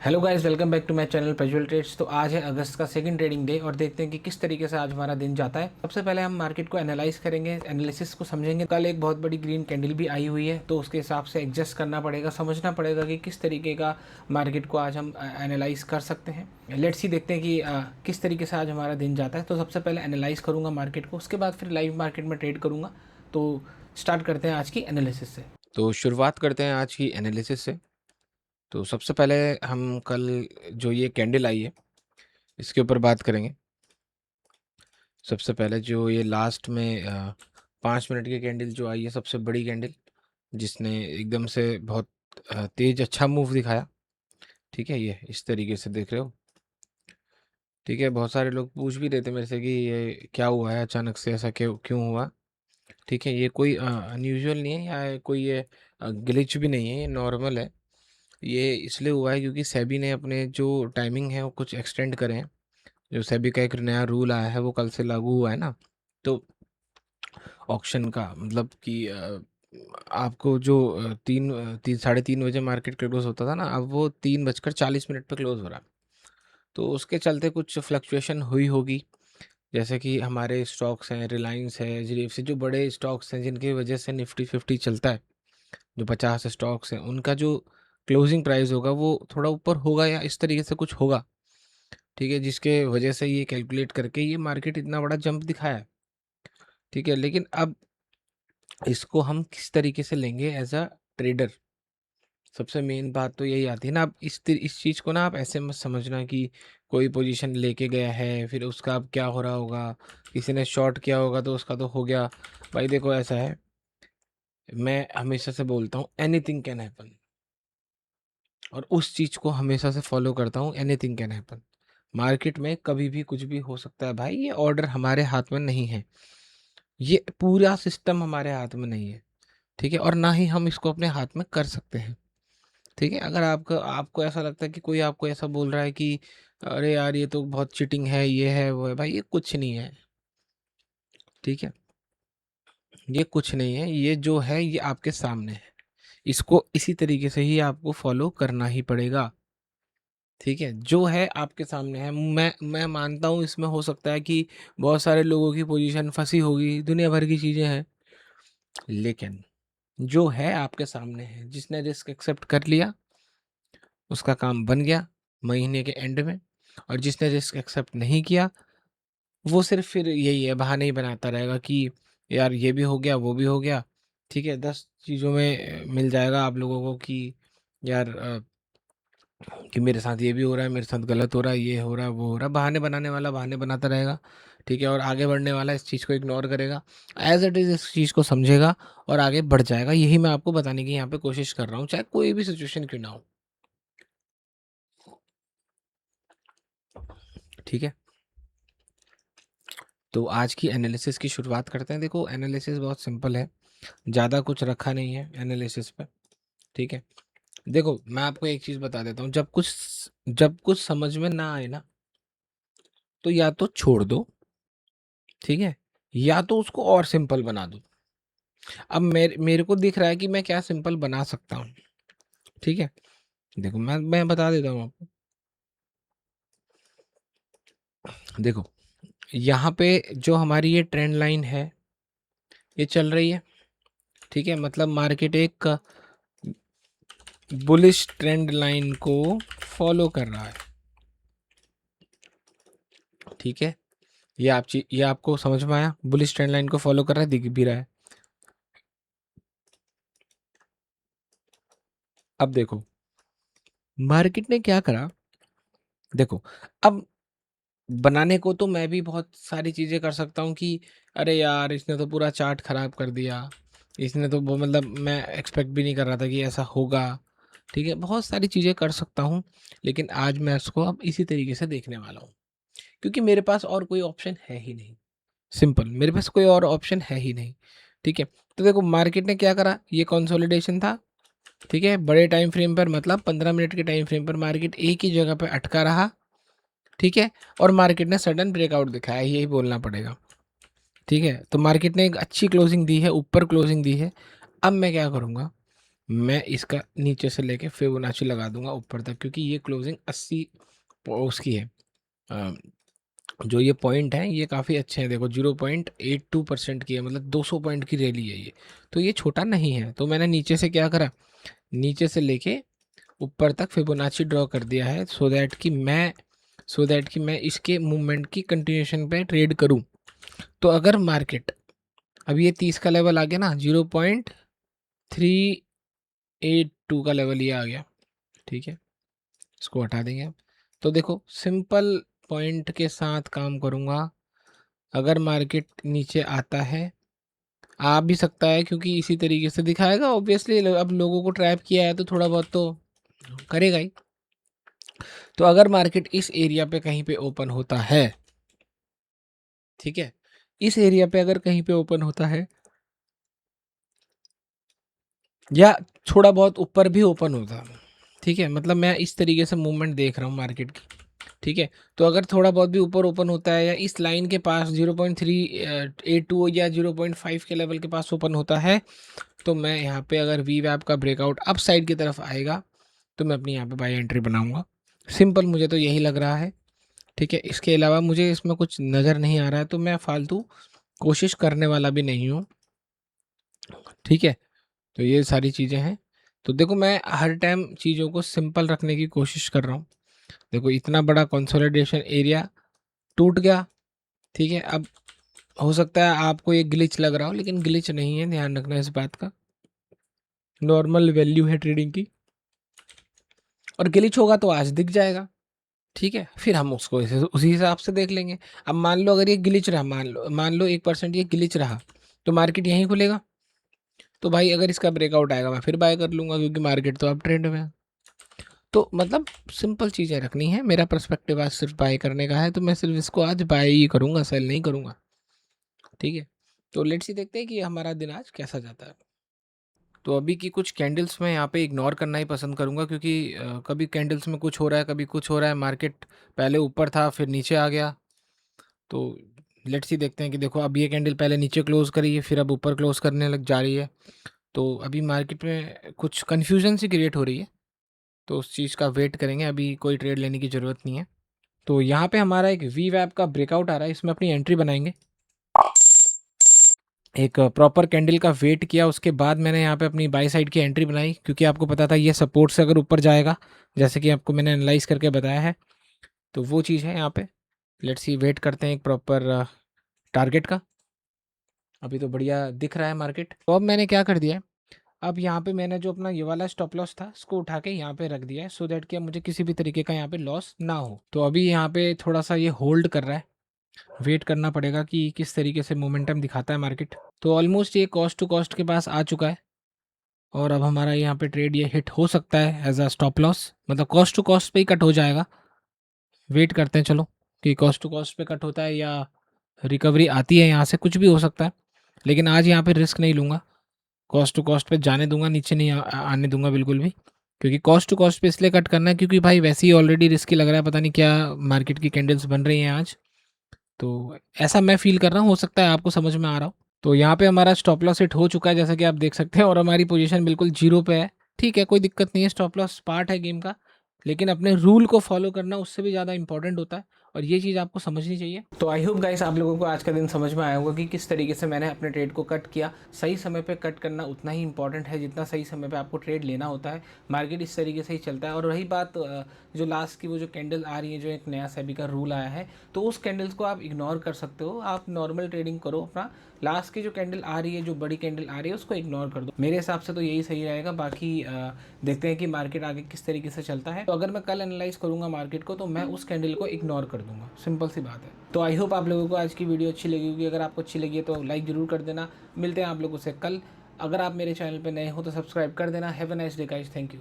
Hello guys, welcome back to my channel Prajwal trades. तो आज है अगस्त का सेकंड ट्रेडिंग डे और देखते हैं कि किस तरीके से आज हमारा दिन जाता है। सबसे पहले हम मार्केट को एनालाइज करेंगे, एनालिसिस को समझेंगे। कल एक बहुत बड़ी ग्रीन कैंडल भी आई हुई है, तो उसके हिसाब से एडजस्ट करना पड़ेगा, समझना पड़ेगा कि किस तरीके का मार्केट को आज हम एनालाइज कर सकते हैं। लेट्स ही देखते हैं कि किस तरीके से आज हमारा दिन जाता है। तो सबसे पहले एनालाइज करूँगा मार्केट को, उसके बाद फिर लाइव मार्केट में ट्रेड करूँगा। तो स्टार्ट करते हैं आज की एनालिसिस से। तो शुरुआत करते हैं आज की एनालिसिस से। तो सबसे पहले हम कल जो ये कैंडल आई है इसके ऊपर बात करेंगे। सबसे पहले जो ये लास्ट में 5 मिनट की कैंडल जो आई है, सबसे बड़ी कैंडल जिसने एकदम से बहुत तेज अच्छा मूव दिखाया। ठीक है, ये इस तरीके से देख रहे हो। ठीक है, बहुत सारे लोग पूछ भी रहे थे मेरे से कि ये क्या हुआ है, अचानक से ऐसा क्यों क्यों हुआ। ठीक है, ये कोई अनयूजुअल नहीं है या कोई ये ग्लिच भी नहीं है, ये नॉर्मल है। ये इसलिए हुआ है क्योंकि सेबी ने अपने जो टाइमिंग है वो कुछ एक्सटेंड करे हैं। जो सेबी का एक नया रूल आया है वो कल से लागू हुआ है ना। तो ऑक्शन का मतलब कि आपको जो तीन 3:30 बजे मार्केट क्लोज होता था ना, अब वो 3:40 पे क्लोज हो रहा है। तो उसके चलते कुछ फ्लक्चुएशन हुई होगी। जैसे कि हमारे स्टॉक्स हैं, रिलायंस है, एचडीएफसी, जो बड़े स्टॉक्स हैं जिनकी वजह से निफ्टी 50 चलता है। जो 50 स्टॉक्स हैं उनका जो क्लोजिंग प्राइस होगा वो थोड़ा ऊपर होगा या इस तरीके से कुछ होगा। ठीक है, जिसके वजह से ये कैलकुलेट करके ये मार्केट इतना बड़ा जंप दिखाया है। ठीक है, लेकिन अब इसको हम किस तरीके से लेंगे एज अ ट्रेडर। सबसे मेन बात तो यही आती है ना। अब इस चीज़ को ना आप ऐसे मत समझना कि कोई पोजीशन लेके गया है फिर उसका अब क्या हो रहा होगा, किसी ने शॉर्ट किया होगा तो उसका तो हो गया। भाई देखो, ऐसा है, मैं हमेशा से बोलता हूँ एनीथिंग कैन हैपन, और उस चीज़ को हमेशा से फॉलो करता हूँ। एनीथिंग कैन हैपन, मार्केट में कभी भी कुछ भी हो सकता है भाई। ये ऑर्डर हमारे हाथ में नहीं है, ये पूरा सिस्टम हमारे हाथ में नहीं है। ठीक है, और ना ही हम इसको अपने हाथ में कर सकते हैं। ठीक है, अगर आपको आपको ऐसा लगता है कि कोई आपको ऐसा बोल रहा है कि अरे यार ये तो बहुत चीटिंग है, ये है वो है, भाई ये कुछ नहीं है। ठीक है, ये कुछ नहीं है, ये जो है ये आपके सामने है। इसको इसी तरीके से ही आपको फॉलो करना ही पड़ेगा। ठीक है, जो है आपके सामने है। मैं मानता हूँ इसमें हो सकता है कि बहुत सारे लोगों की पोजीशन फंसी होगी, दुनिया भर की चीज़ें हैं, लेकिन जो है आपके सामने है। जिसने रिस्क एक्सेप्ट कर लिया उसका काम बन गया महीने के एंड में, और जिसने रिस्क एक्सेप्ट नहीं किया वो सिर्फ फिर यही है, बहाने ही बनाता रहेगा कि यार ये भी हो गया वो भी हो गया। ठीक है, 10 चीज़ों में मिल जाएगा आप लोगों को कि यार कि मेरे साथ ये भी हो रहा है, मेरे साथ गलत हो रहा है, ये हो रहा है वो हो रहा है। बहाने बनाने वाला बहाने बनाता रहेगा। ठीक है, और आगे बढ़ने वाला इस चीज़ को इग्नोर करेगा, एज इट इज़ इस चीज़ को समझेगा और आगे बढ़ जाएगा। यही मैं आपको बताने की यहाँ पे कोशिश कर रहा हूँ, चाहे कोई भी सिचुएशन क्यों ना हो। ठीक है, तो आज की एनालिसिस की शुरुआत करते हैं। देखो, एनालिसिस बहुत सिंपल है, ज़्यादा कुछ रखा नहीं है एनालिसिस पे। ठीक है, देखो मैं आपको एक चीज़ बता देता हूँ, जब कुछ समझ में ना आए ना, तो या तो छोड़ दो। ठीक है, या तो उसको और सिंपल बना दो। अब मेरे मेरे को दिख रहा है कि मैं क्या सिंपल बना सकता हूँ। ठीक है, देखो मैं बता देता हूँ आपको। देखो, यहाँ पे जो हमारी ये ट्रेंड लाइन है ये चल रही है। ठीक है, मतलब मार्केट एक बुलिश ट्रेंड लाइन को फॉलो कर रहा है। ठीक है, ये आपको समझ में आया, बुलिश ट्रेंड लाइन को फॉलो कर रहा है, दिख भी रहा है। अब देखो मार्केट ने क्या करा। देखो, अब बनाने को तो मैं भी बहुत सारी चीज़ें कर सकता हूँ कि अरे यार इसने तो पूरा चार्ट ख़राब कर दिया, इसने तो मतलब मैं एक्सपेक्ट भी नहीं कर रहा था कि ऐसा होगा। ठीक है, बहुत सारी चीज़ें कर सकता हूँ, लेकिन आज मैं इसको अब इसी तरीके से देखने वाला हूँ, क्योंकि मेरे पास और कोई ऑप्शन है ही नहीं। सिंपल, मेरे पास कोई और ऑप्शन है ही नहीं। ठीक है, तो देखो मार्केट ने क्या करा, ये कंसोलिडेशन था। ठीक है, बड़े टाइम फ्रेम पर, मतलब 15 मिनट के टाइम फ्रेम पर मार्केट एक ही जगह पे अटका रहा। ठीक है, और मार्केट ने सडन ब्रेकआउट दिखाया, यही बोलना पड़ेगा। ठीक है, तो मार्केट ने एक अच्छी क्लोजिंग दी है, ऊपर क्लोजिंग दी है। अब मैं क्या करूँगा, मैं इसका नीचे से लेके फिबोनाची लगा दूंगा ऊपर तक, क्योंकि ये क्लोजिंग 80 उसकी है। अ, जो ये पॉइंट है ये काफ़ी अच्छे हैं, देखो 0.82% की है, मतलब 200 पॉइंट की रैली है ये, तो ये छोटा नहीं है। तो मैंने नीचे से क्या करा, नीचे से लेके ऊपर तक फिबोनाची ड्रॉ कर दिया है, सो दैट कि मैं इसके मूवमेंट की कंटिन्यूशन पे ट्रेड करूं। तो अगर मार्केट, अब ये 30 का लेवल आ गया ना, 0.382 का लेवल ये आ गया, ठीक है, इसको हटा देंगे अब। तो देखो सिंपल पॉइंट के साथ काम करूंगा। अगर मार्केट नीचे आता है, आ भी सकता है, क्योंकि इसी तरीके से दिखाएगा ऑब्वियसली, अब लोगों को ट्रैप किया है तो थोड़ा बहुत तो करेगा ही। तो अगर मार्केट इस एरिया पे कहीं पे ओपन होता है, ठीक है, इस एरिया पे अगर कहीं पे ओपन होता है, या थोड़ा बहुत ऊपर भी ओपन होता, ठीक है, मतलब मैं इस तरीके से मूवमेंट देख रहा हूँ मार्केट की, ठीक है। तो अगर थोड़ा बहुत भी ऊपर ओपन होता है, या इस लाइन के पास 0.382 या 0.5 के लेवल के पास ओपन होता है, तो मैं यहाँ पे अगर वी वैप का ब्रेकआउट अप साइड की तरफ आएगा, तो मैं अपनी यहाँ पे बाई एंट्री बनाऊंगा। सिंपल, मुझे तो यही लग रहा है, ठीक है। इसके अलावा मुझे इसमें कुछ नज़र नहीं आ रहा है, तो मैं फालतू कोशिश करने वाला भी नहीं हूँ, ठीक है। तो ये सारी चीज़ें हैं। तो देखो मैं हर टाइम चीज़ों को सिंपल रखने की कोशिश कर रहा हूँ। देखो इतना बड़ा कंसोलिडेशन एरिया टूट गया, ठीक है। अब हो सकता है आपको ये ग्लिच लग रहा हो, लेकिन ग्लिच नहीं है, ध्यान रखना इस बात का, नॉर्मल वैल्यू है ट्रेडिंग की। और ग्लिच होगा तो आज दिख जाएगा, ठीक है, फिर हम उसको उसी हिसाब से देख लेंगे। अब मान लो अगर ये ग्लिच रहा, मान लो 1% ये ग्लिच रहा, तो मार्केट यहीं खुलेगा। तो भाई अगर इसका ब्रेकआउट आएगा मैं फिर बाय कर लूंगा, क्योंकि मार्केट तो अब ट्रेंड में है। तो मतलब सिंपल चीज़ें रखनी है। मेरा पर्सपेक्टिव आज सिर्फ बाय करने का है, तो मैं सिर्फ इसको आज बाय ही करूंगा, सेल नहीं करूंगा, ठीक है। तो लेट्स ही देखते हैं कि हमारा दिन आज कैसा जाता है। तो अभी की कुछ कैंडल्स मैं यहाँ पे इग्नोर करना ही पसंद करूँगा, क्योंकि कभी कैंडल्स में कुछ हो रहा है, कभी कुछ हो रहा है, मार्केट पहले ऊपर था फिर नीचे आ गया। तो लेट्स ही देखते हैं कि देखो अब ये कैंडल पहले नीचे क्लोज करी है, फिर अब ऊपर क्लोज करने लग जा रही है। तो अभी मार्केट में कुछ कन्फ्यूजन सी क्रिएट हो रही है, तो उस चीज़ का वेट करेंगे, अभी कोई ट्रेड लेने की ज़रूरत नहीं है। तो यहाँ पे हमारा एक वी वैप का ब्रेकआउट आ रहा है, इसमें अपनी एंट्री बनाएंगे। एक प्रॉपर कैंडल का वेट किया, उसके बाद मैंने यहाँ पे अपनी बाई साइड की एंट्री बनाई, क्योंकि आपको पता था ये सपोर्ट से अगर ऊपर जाएगा, जैसे कि आपको मैंने एनालाइज करके बताया है, तो वो चीज़ है यहाँ पे। लेट्स सी, वेट करते हैं एक प्रॉपर टारगेट का। अभी तो बढ़िया दिख रहा है मार्केट। तो अब मैंने क्या कर दिया है, अब यहाँ पे मैंने जो अपना ये वाला स्टॉप लॉस था इसको उठा के यहाँ पे रख दिया है, सो दैट कि अब मुझे किसी भी तरीके का यहाँ पे लॉस ना हो। तो अभी यहाँ पे थोड़ा सा ये होल्ड कर रहा है, वेट करना पड़ेगा कि किस तरीके से मोमेंटम दिखाता है मार्केट। तो ऑलमोस्ट ये कॉस्ट टू कॉस्ट के पास आ चुका है, और अब हमारा यहाँ पे ट्रेड ये हिट हो सकता है एज अ स्टॉप लॉस, मतलब कॉस्ट टू कॉस्ट पे ही कट हो जाएगा। वेट करते हैं चलो कि कॉस्ट टू कॉस्ट पे कट होता है या रिकवरी आती है, यहाँ से कुछ भी हो सकता है। लेकिन आज यहाँ पे रिस्क नहीं लूँगा, कॉस्ट टू कॉस्ट पे जाने दूंगा, नीचे नहीं आने दूंगा बिल्कुल भी, क्योंकि कॉस्ट टू कॉस्ट पे इसलिए कट करना है क्योंकि भाई वैसे ही ऑलरेडी रिस्की लग रहा है, पता नहीं क्या मार्केट की कैंडल्स बन रही हैं आज। तो ऐसा मैं फील कर रहा हूँ, हो सकता है आपको समझ में आ रहा हो। तो यहाँ पे हमारा स्टॉप लॉस हिट हो चुका है, जैसा कि आप देख सकते हैं, और हमारी पोजीशन बिल्कुल जीरो पे है। ठीक है, कोई दिक्कत नहीं है, स्टॉप लॉस पार्ट है गेम का, लेकिन अपने रूल को फॉलो करना उससे भी ज़्यादा इंपॉर्टेंट होता है, और ये चीज़ आपको समझनी चाहिए। तो आई होप गाइस आप लोगों को आज का दिन समझ में आया होगा कि किस तरीके से मैंने अपने ट्रेड को कट किया। सही समय पे कट करना उतना ही इंपॉर्टेंट है जितना सही समय पे आपको ट्रेड लेना होता है। मार्केट इस तरीके से ही चलता है। और रही बात जो लास्ट की वो जो कैंडल आ रही है, जो एक नया सेबी का रूल आया है, तो उस कैंडल्स को आप इग्नोर कर सकते हो, आप नॉर्मल ट्रेडिंग करो अपना। लास्ट की जो कैंडल आ रही है, जो बड़ी कैंडल आ रही है, उसको इग्नोर कर दो। मेरे हिसाब से तो यही सही रहेगा। बाकी देखते हैं कि मार्केट आगे किस तरीके से चलता है। तो अगर मैं कल एनालाइज करूंगा मार्केट को, तो मैं उस कैंडल को इग्नोर कर दूंगा, सिंपल सी बात है। तो आई होप आप लोगों को आज की वीडियो अच्छी लगी होगी। अगर आपको अच्छी लगी है तो लाइक ज़रूर कर देना। मिलते हैं आप लोगों से कल। अगर आप मेरे चैनल पर नए हो तो सब्सक्राइब कर देना। Have a nice day guys, thank you.